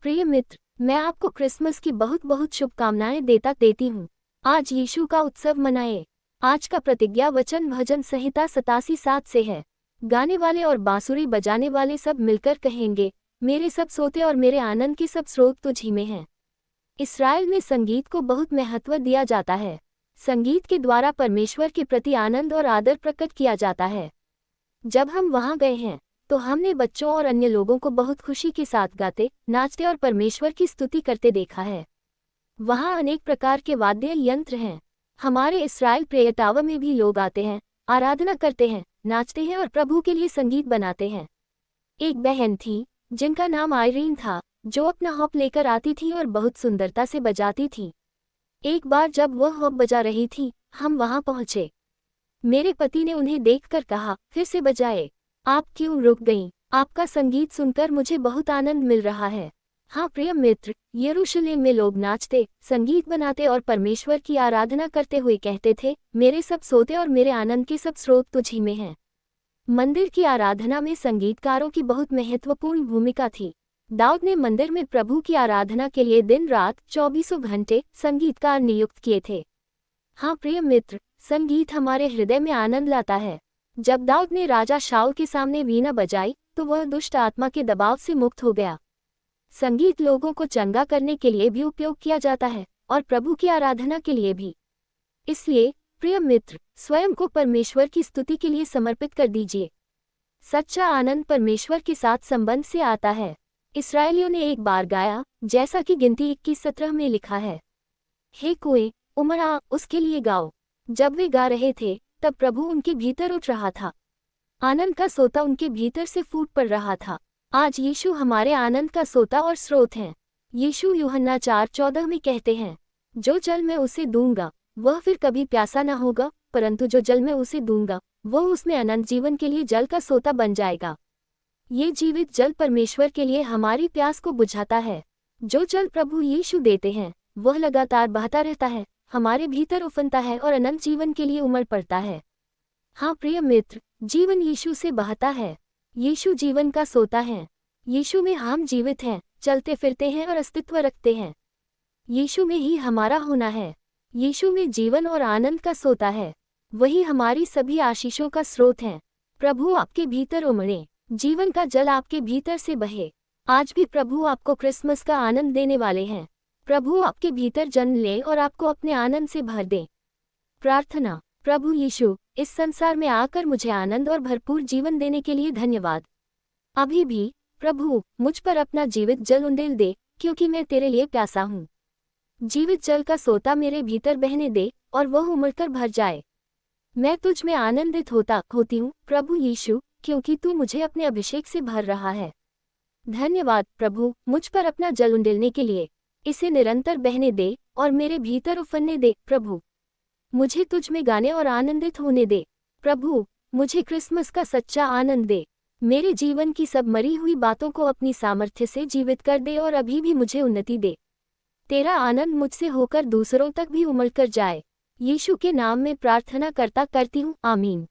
प्रिय मित्र, मैं आपको क्रिसमस की बहुत बहुत शुभकामनाएं देती हूँ। आज यीशु का उत्सव मनाए। आज का प्रतिज्ञा वचन भजन संहिता 87:7 से है। गाने वाले और बांसुरी बजाने वाले सब मिलकर कहेंगे, मेरे सब सोते और मेरे आनंद के सब स्रोत तुझी में हैं। इसराइल में संगीत को बहुत महत्व दिया जाता है। संगीत के द्वारा परमेश्वर के प्रति आनंद और आदर प्रकट किया जाता है। जब हम वहां गए हैं तो हमने बच्चों और अन्य लोगों को बहुत खुशी के साथ गाते, नाचते और परमेश्वर की स्तुति करते देखा है। वहां अनेक प्रकार के वाद्य यंत्र हैं। हमारे इसराइल प्रेयर टावर में भी लोग आते हैं, आराधना करते हैं, नाचते हैं और प्रभु के लिए संगीत बनाते हैं। एक बहन थी जिनका नाम आयरीन था, जो अपना हॉप लेकर आती थी और बहुत सुंदरता से बजाती थी। एक बार जब वह हॉप बजा रही थी, हम वहां पहुंचे। मेरे पति ने उन्हें देखकर कहा, फिर से बजाए। आप क्यों रुक गईं? आपका संगीत सुनकर मुझे बहुत आनंद मिल रहा है। हाँ प्रिय मित्र, यरूशलेम में लोग नाचते, संगीत बनाते और परमेश्वर की आराधना करते हुए कहते थे, मेरे सब सोते और मेरे आनंद के सब स्रोत तुझी में हैं। मंदिर की आराधना में संगीतकारों की बहुत महत्वपूर्ण भूमिका थी। दाऊद ने मंदिर में प्रभु की आराधना के लिए दिन रात 24 घंटे संगीतकार नियुक्त किए थे। हाँ प्रिय मित्र, संगीत हमारे हृदय में आनंद लाता है। जब दाऊद ने राजा शाऊल के सामने वीणा बजाई तो वह दुष्ट आत्मा के दबाव से मुक्त हो गया। संगीत लोगों को चंगा करने के लिए भी उपयोग किया जाता है और प्रभु की आराधना के लिए भी। इसलिए प्रिय मित्र, स्वयं को परमेश्वर की स्तुति के लिए समर्पित कर दीजिए। सच्चा आनंद परमेश्वर के साथ संबंध से आता है। इसराइलियों ने एक बार गाया, जैसा कि गिनती 21:17 में लिखा है, हे कुएं उमड़ा, उसके लिए गाओ। जब वे गा रहे थे तब प्रभु उनके भीतर उठ रहा था। आनंद का सोता उनके भीतर से फूट पड़ रहा था। आज यीशु हमारे आनंद का सोता और स्रोत हैं। यीशु यूहन्ना 4:14 में कहते हैं, जो जल मैं उसे दूंगा वह फिर कभी प्यासा न होगा, परंतु जो जल मैं उसे दूंगा वह उसमें अनंत जीवन के लिए जल का सोता बन जाएगा। ये जीवित जल परमेश्वर के लिए हमारी प्यास को बुझाता है। जो जल प्रभु यीशु देते हैं वह लगातार बहता रहता है, हमारे भीतर उफनता है और अनंत जीवन के लिए उमड़ पड़ता है। हाँ प्रिय मित्र, जीवन यीशु से बहता है। यीशु जीवन का सोता है। यीशु में हम जीवित हैं, चलते फिरते हैं और अस्तित्व रखते हैं। यीशु में ही हमारा होना है। यीशु में जीवन और आनंद का सोता है। वही हमारी सभी आशीषों का स्रोत है। प्रभु आपके भीतर उमड़े, जीवन का जल आपके भीतर से बहे। आज भी प्रभु आपको क्रिसमस का आनंद देने वाले हैं। प्रभु आपके भीतर जन्म ले और आपको अपने आनंद से भर दे। प्रार्थना। प्रभु यीशु, इस संसार में आकर मुझे आनंद और भरपूर जीवन देने के लिए धन्यवाद। अभी भी प्रभु मुझ पर अपना जीवित जल उंडेल दे, क्योंकि मैं तेरे लिए प्यासा हूँ। जीवित जल का सोता मेरे भीतर बहने दे और वह उमड़कर भर जाए। मैं तुझ में आनंदित होती हूँ प्रभु यीशु, क्योंकि तू मुझे अपने अभिषेक से भर रहा है। धन्यवाद प्रभु मुझ पर अपना जल उंडेलने के लिए। इसे निरंतर बहने दे और मेरे भीतर उफनने दे। प्रभु मुझे तुझ में गाने और आनंदित होने दे। प्रभु मुझे क्रिसमस का सच्चा आनंद दे। मेरे जीवन की सब मरी हुई बातों को अपनी सामर्थ्य से जीवित कर दे और अभी भी मुझे उन्नति दे। तेरा आनंद मुझसे होकर दूसरों तक भी उमड़ कर जाए। यीशु के नाम में प्रार्थना करती हूँ, आमीन।